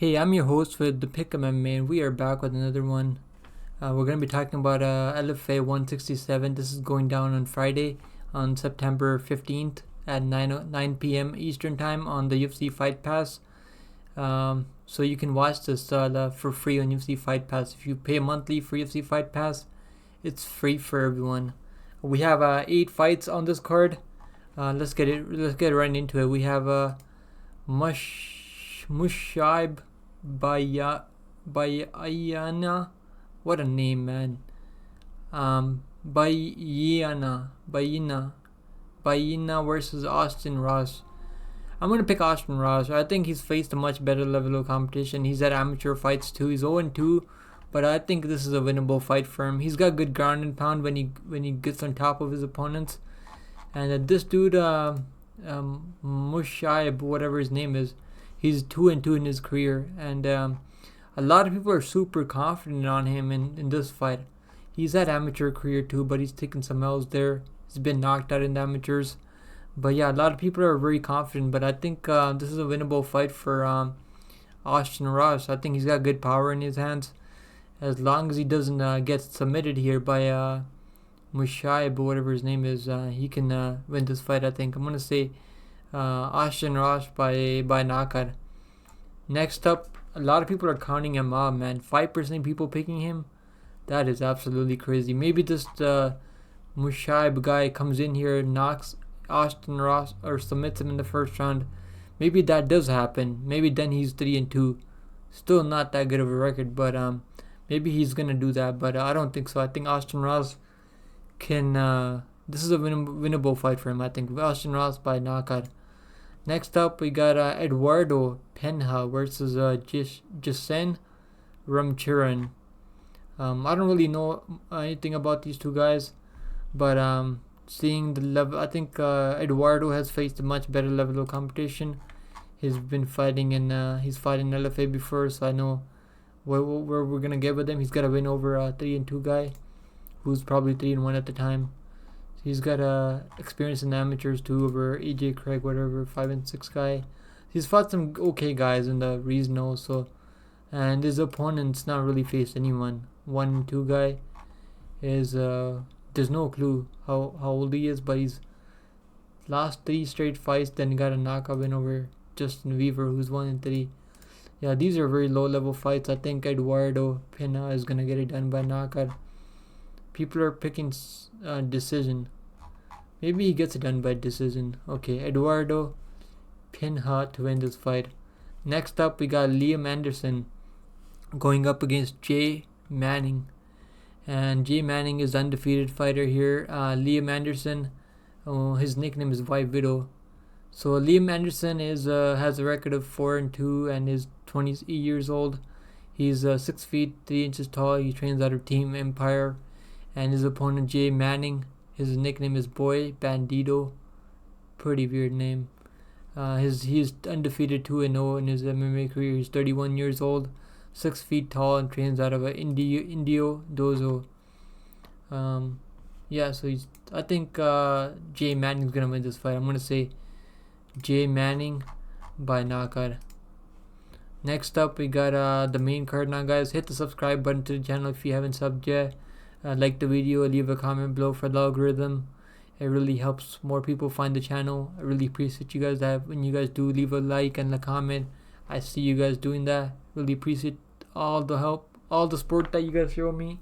Hey, I'm your host with the Pick MMA, and we are back with another one. We're going to be talking about LFA 167. This is going down on Friday, on September 15th at 9 p.m. Eastern Time on the UFC Fight Pass. So you can watch this for free on UFC Fight Pass. If you pay monthly for UFC Fight Pass, it's free for everyone. We have 8 fights on this card. Let's get right into it. We have Mus'Aib Baiyina, what a name, man. Baiyina versus Austin Ross. I'm gonna pick Austin Ross. I think he's faced a much better level of competition. He's had amateur fights too. He's 0-2, but I think this is a winnable fight for him. He's got good ground and pound when he gets on top of his opponents. And this dude, Mus'Aib, whatever his name is, he's 2-2 in his career, and a lot of people are super confident on him in this fight. He's had amateur career too, but he's taken some L's there. He's been knocked out in the amateurs. But yeah, a lot of people are very confident, but I think this is a winnable fight for Austin Ross. I think he's got good power in his hands. As long as he doesn't get submitted here by Mus'Aib, or whatever his name is, he can win this fight, I think. I'm going to say Austin Ross by knockout. Next up, a lot of people are counting him out, man. 5% people picking him. That is absolutely crazy. Maybe this Mus'Aib guy comes in here, knocks Austin Ross or submits him in the first round. Maybe that does happen. Maybe then he's 3-2. Still not that good of a record, but maybe he's gonna do that. But I don't think so. I think Austin Ross can. This is a winnable fight for him. I think Austin Ross by knockout. Next up, we got Eduardo Penha versus Jessen Ramcharan. I don't really know anything about these two guys, but seeing the level, I think Eduardo has faced a much better level of competition. He's been fighting he's fought in LFA before, so I know where we're gonna get with him. He's got a win over a 3-2 guy, who's probably 3-1 at the time. He's got experience in the amateurs too, over AJ Craig, whatever, 5-6 guy. He's fought some okay guys in the region also, and his opponent's not really faced anyone. 1-2 guy is there's no clue how old he is, but he's lost 3 straight fights, then got a knockout win over Justin Weaver, who's 1-3. Yeah, these are very low level fights. I think Eduardo Pena is gonna get it done by knockout. People are picking decision. Maybe he gets it done by decision. Okay, Eduardo Penha to win this fight. Next up, we got Liam Anderson going up against Jay Manning. And Jay Manning is undefeated fighter here. Liam Anderson, his nickname is White Widow. So Liam Anderson has a record of 4-2 and is 28 years old. He's 6 feet 3 inches tall. He trains out of Team Empire. And his opponent, Jay Manning, his nickname is Boy Bandito. Pretty weird name. He's undefeated 2-0 in his MMA career. He's 31 years old, 6 feet tall, and trains out of a Indio Dozo. Yeah, so I think Jay Manning's gonna win this fight. I'm gonna say Jay Manning by knockout. Next up, we got the main card now, guys. Hit the subscribe button to the channel if you haven't subbed yet. Like the video, leave a comment below for the algorithm. It really helps more people find the channel. I really appreciate you guys when you guys do leave a like and a comment. I see you guys doing that. Really appreciate all the help, all the support that you guys show me.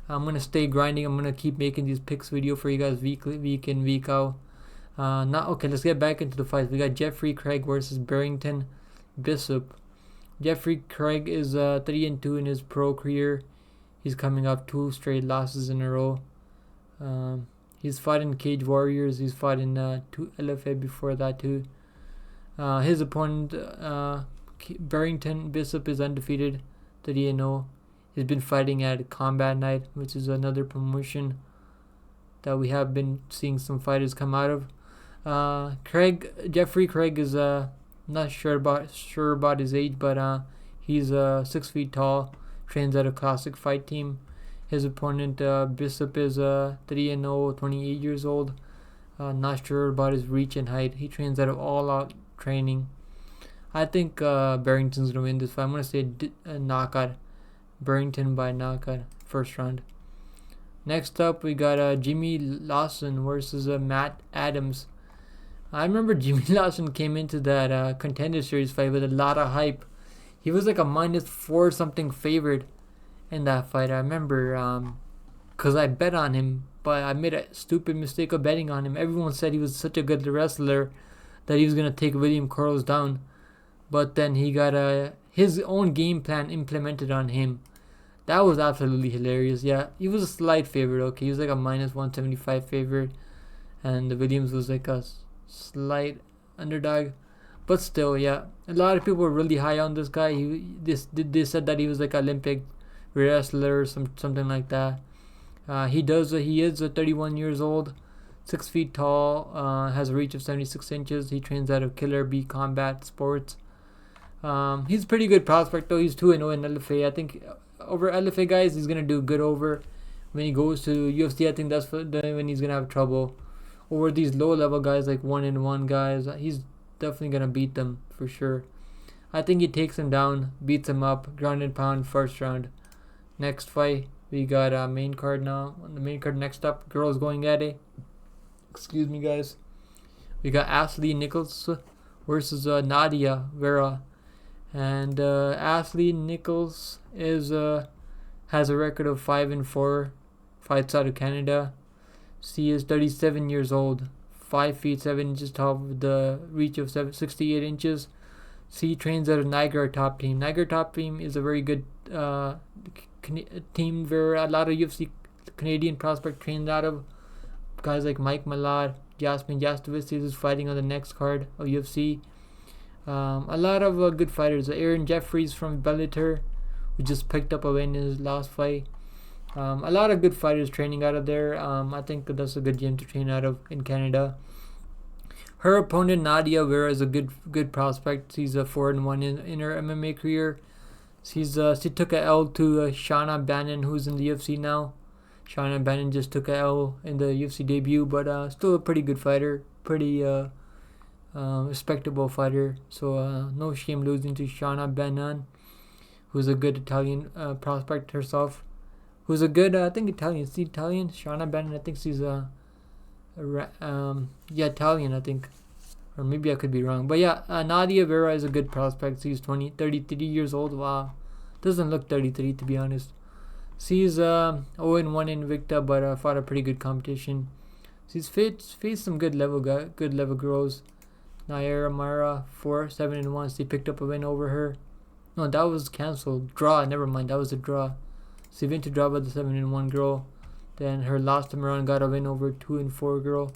I'm gonna stay grinding. I'm gonna keep making these picks video for you guys week in, week out. Okay, let's get back into the fights. We got Jeffrey Craig versus Barrington Bishop. Jeffrey Craig is 3-2 in his pro career. He's coming off 2 straight losses in a row. He's fought in Cage Warriors. He's fought in 2 LFA before that too. His opponent, Barrington Bishop, is undefeated, 3-0. He's been fighting at Combat Night, which is another promotion that we have been seeing some fighters come out of. Jeffrey Craig is not sure about his age, but he's 6 feet tall. Trains at a classic fight team. His opponent, Bishop, is 3-0, 28 years old. Not sure about his reach and height. He trains out of All Out Training. I think Barrington's gonna win this fight. I'm gonna say knockout. Barrington by knockout, first round. Next up, we got Jimmy Lawson versus Matt Adams. I remember Jimmy Lawson came into that Contender Series fight with a lot of hype. He was like a -4 something favorite in that fight. I remember because I bet on him, but I made a stupid mistake of betting on him. Everyone said he was such a good wrestler that he was going to take William Curls down. But then he got his own game plan implemented on him. That was absolutely hilarious. Yeah, he was a slight favorite, okay. He was like a -175 favorite. And the Williams was like a slight underdog. But still, yeah. A lot of people were really high on this guy. They said that he was like Olympic wrestler or something like that. He is 31 years old, 6 feet tall, has a reach of 76 inches. He trains out of Killer Bee Combat Sports. He's a pretty good prospect though. He's 2-0 in LFA. I think over LFA guys, he's gonna do good over. When he goes to UFC, I think that's when he's gonna have trouble. Over these low level guys like 1-1 guys, he's definitely gonna beat them for sure. I think he takes him down, beats him up, ground and pound, first round. Next fight, we got main card now. On the main card, next up, girls going at it. Excuse me, guys. We got Ashley Nichols versus Nadia Vera. And Ashley Nichols has a record of 5-4 fights out of Canada. She is 37 years old, 5 feet 7 inches tall with the reach of 68 inches. She trains at a Niagara Top Team. Niagara Top Team is a very good team where a lot of UFC Canadian prospect trained out of. Guys like Mike Malad, Jasmine Jastovic is fighting on the next card of UFC. A lot of good fighters. Aaron Jeffries from Bellator, who just picked up a win in his last fight. A lot of good fighters training out of there. I think that's a good gym to train out of in Canada. Her opponent Nadia Vera is a good prospect. She's a 4-1 in her MMA career. She took a L to Shauna Bannon, who's in the UFC now. Shauna Bannon just took a L in the UFC debut, but still a pretty good fighter, pretty respectable fighter. So no shame losing to Shauna Bannon, who's a good Italian prospect herself. Who's a good, I think Italian. Is she Italian? Shauna Bannon, I think she's Italian, I think. Or maybe I could be wrong. But yeah, Nadia Vera is a good prospect. She's 33 years old. Wow. Doesn't look 33 to be honest. She's 0-1 in Invicta, but fought a pretty good competition. She's faced some good level girls. Naira Mara 7-1. She picked up a win over her. No, that was cancelled. Draw. Never mind. That was a draw. She went to draw by the 7-1 girl. Then her last time around got a win over 2-4 girl.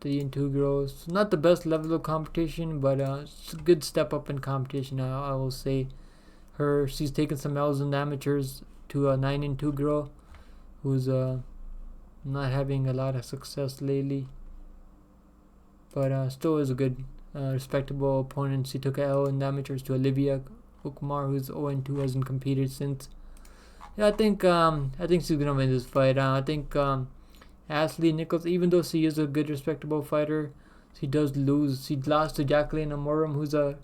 3-2 girls. Not the best level of competition, but it's a good step up in competition. I will say. She's taken some L's in the amateurs to a 9-2 girl, who's not having a lot of success lately. But still is a good, respectable opponent. She took a L in the amateurs to Olivia Ukmar, who's 0-2, hasn't competed since. Yeah, I think she's gonna win this fight. I think Ashley Nichols, even though she is a good, respectable fighter, she does lose. She lost to Jacqueline Amorim, who's a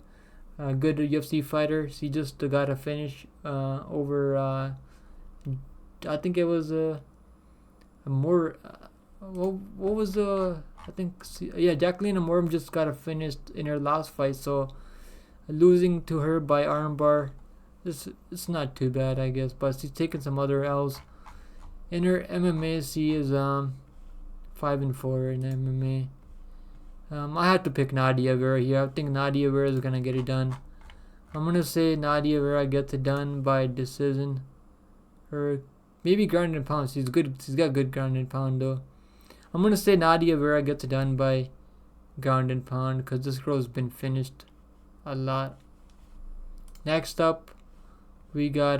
good UFC fighter. She just got a finish over. I think it was a more. What was the? I think Jacqueline Amorim just got a finish in her last fight. So losing to her by armbar, it's not too bad, I guess. But she's taken some other L's. In her MMA, she is 5-4 in MMA. I have to pick Nadia Vera here. I think Nadia Vera is gonna get it done. I'm gonna say Nadia Vera gets it done by decision. Or maybe ground and pound. She's good. She's got good ground and pound though. I'm gonna say Nadia Vera gets it done by ground and pound because this girl's been finished a lot. Next up, we got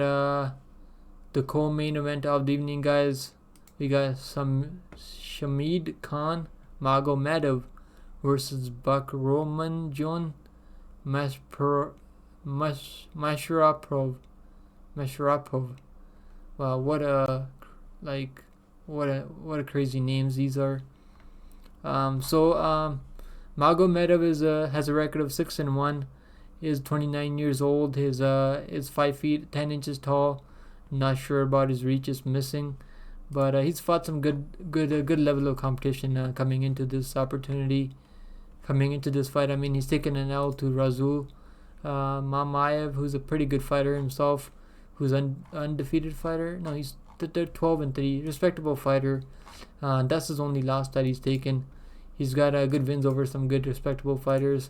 the co-main event of the evening, guys. We got some Shamidkhan Magomedov versus Bakhromjon Mashrapov. Wow, what a Magomedov has a record of 6-1. He is 29 years old. His is 5 feet 10 inches tall. Not sure about his reach, is missing, but he's fought some good level of competition coming into this opportunity, coming into this fight. I mean, he's taken an L to Razul Mamayev, who's a pretty good fighter himself, who's undefeated fighter. No, they're 12-3, respectable fighter. That's his only loss that he's taken. He's got good wins over some good respectable fighters.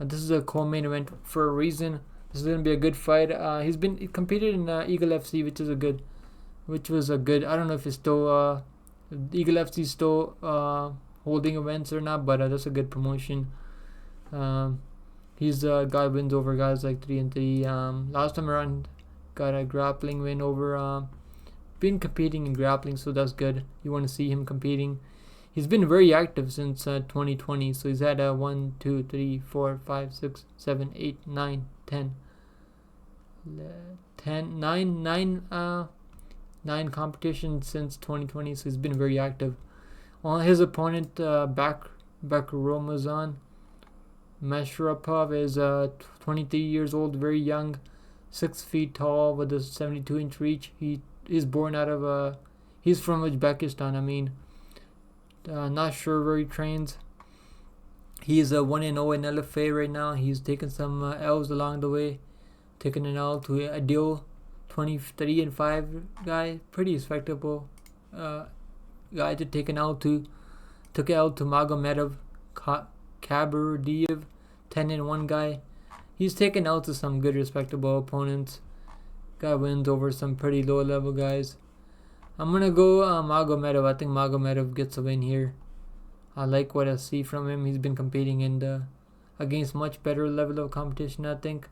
This is a co-main event for a reason. This is gonna be a good fight. He competed in Eagle FC, which was a good. I don't know if it's still Eagle FC still holding events or not, but that's a good promotion. He's got wins over guys like 3-3. Last time around, got a grappling win over. Been competing in grappling, so that's good. You want to see him competing. He's been very active since 2020, so he's had 1, 2, 3, 4, 5, 6, 7, 8, 9, 10, 9 competitions since 2020, so he's been very active. His opponent, Bakhromjon Mashrapov, is 23 years old, very young, 6 feet tall with a 72-inch reach. He's born out of he's from Uzbekistan. I mean, not sure where he trains. He's 1-0 in LFA right now. He's taken some L's along the way. Taken an L to Adil, 23-5 guy, pretty respectable guy to take an L to. Took an L to Magomedov Kabardiev, 10-1 guy. He's taken L to some good respectable opponents. Got wins over some pretty low level guys. I'm gonna go Magomedov. I think Magomedov gets a win here. I like what I see from him. He's been competing in against much better level of competition, I think.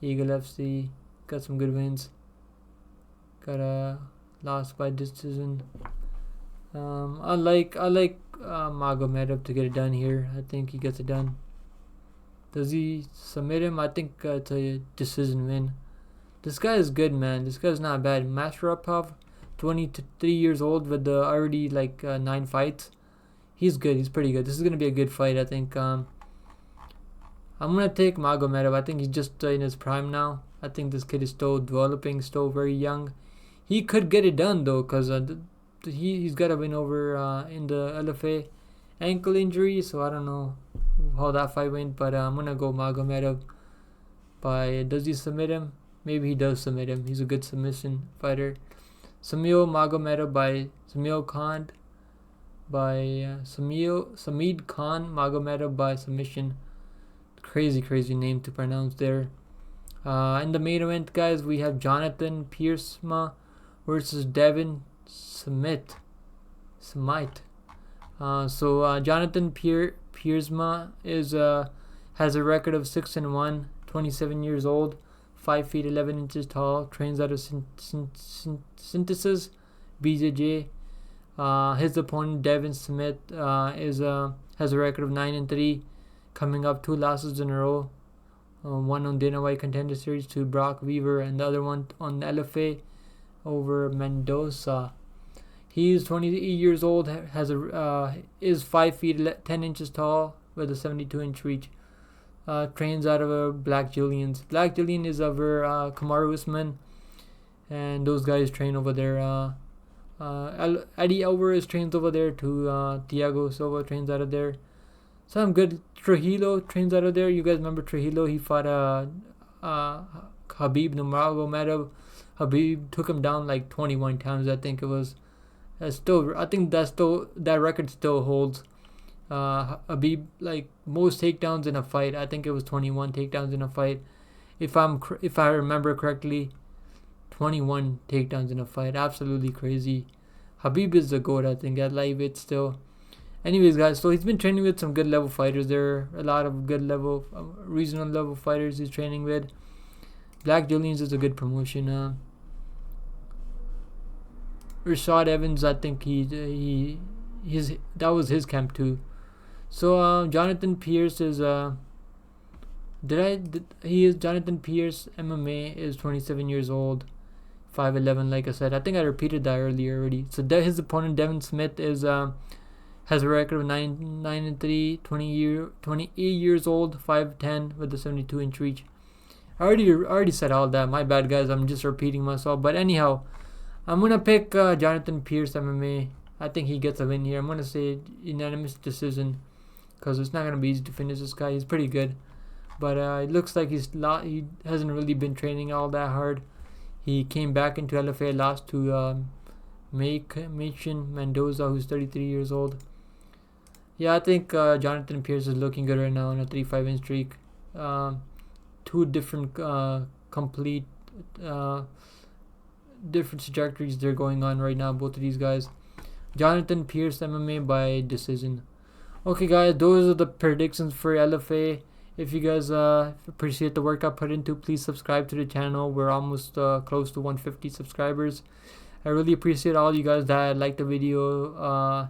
Eagle FC got some good wins. Got a loss by decision. I like Magomedov to get it done here. I think he gets it done. Does he submit him? I think it's a decision win. This guy is good, man. This guy's not bad. Mashrapov, 23 years old with already 9 fights. He's good. He's pretty good. This is going to be a good fight, I think. I'm going to take Magomedov. I think he's just in his prime now. I think this kid is still developing, still very young. He could get it done, though, because he's got to win over in the LFA ankle injury, so I don't know how that fight went, but I'm going to go Magomedov. Does he submit him? Maybe he does submit him. He's a good submission fighter. Magomedov by Shamidkhan Magomedov by submission. Crazy name to pronounce there. In the main event, guys, we have Jonathan Piersma versus Devin Smyth. Jonathan Piersma has a record of 6-1, 27 years old, 5 feet 11 inches tall, trains out of Synthesis BJJ. His opponent Devin Smyth has a record of 9-3, coming up 2 losses in a row. One on Dana White Contender Series to Brock Weaver, and the other one on LFA over Mendoza. He is 28 years old, is 5 feet 10 inches tall with a 72-inch reach. Trains out of Black Julians. Black Julian is over Kamaru Usman, and those guys train over there. Eddie Alvarez trains over there too. Thiago Silva trains out of there. Some good. Trujillo trains out of there. You guys remember Trujillo? He fought Khabib Nurmagomedov. Khabib took him down 21 times. I think it was. That record still holds. Khabib most takedowns in a fight. I think it was 21 takedowns in a fight. If I remember correctly, 21 takedowns in a fight. Absolutely crazy. Khabib is the GOAT, I think, at lightweight still. Anyways, guys, so he's been training with some good level fighters. There are a lot of good level, regional level fighters he's training with. Black Julians is a good promotion. Rashad Evans, I think that was his camp too. So Jonathan Pierce is Jonathan Pierce MMA is 27 years old, 5'11", like I said. I think I repeated that earlier already. So his opponent Devin Smyth is Has a record of 9-3, 28 years old, 5'10", with a 72-inch reach. I already said all that. My bad, guys. I'm just repeating myself. But anyhow, I'm gonna pick Jonathan Pierce MMA. I think he gets a win here. I'm gonna say unanimous decision, because it's not gonna be easy to finish this guy. He's pretty good, but it looks like he hasn't really been training all that hard. He came back into LFA, lost to Machin Mendoza, who's 33 years old. Yeah, I think Jonathan Pierce is looking good right now on a 3-5 streak. Two different complete different trajectories they're going on right now, both of these guys. Jonathan Pierce MMA by decision. Okay, guys, those are the predictions for LFA. If you guys appreciate the work I put into, please subscribe to the channel. We're almost close to 150 subscribers. I really appreciate all you guys that like the video.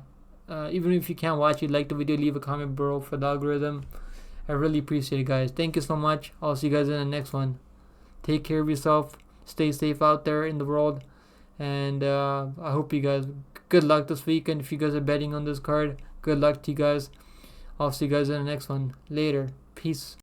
Even if you can't watch it, like the video, leave a comment below for the algorithm. I really appreciate it, guys. Thank you so much. I'll see you guys in the next one. Take care of yourself. Stay safe out there in the world. And I hope you guys, good luck this weekend. If you guys are betting on this card, good luck to you guys. I'll see you guys in the next one. Later. Peace.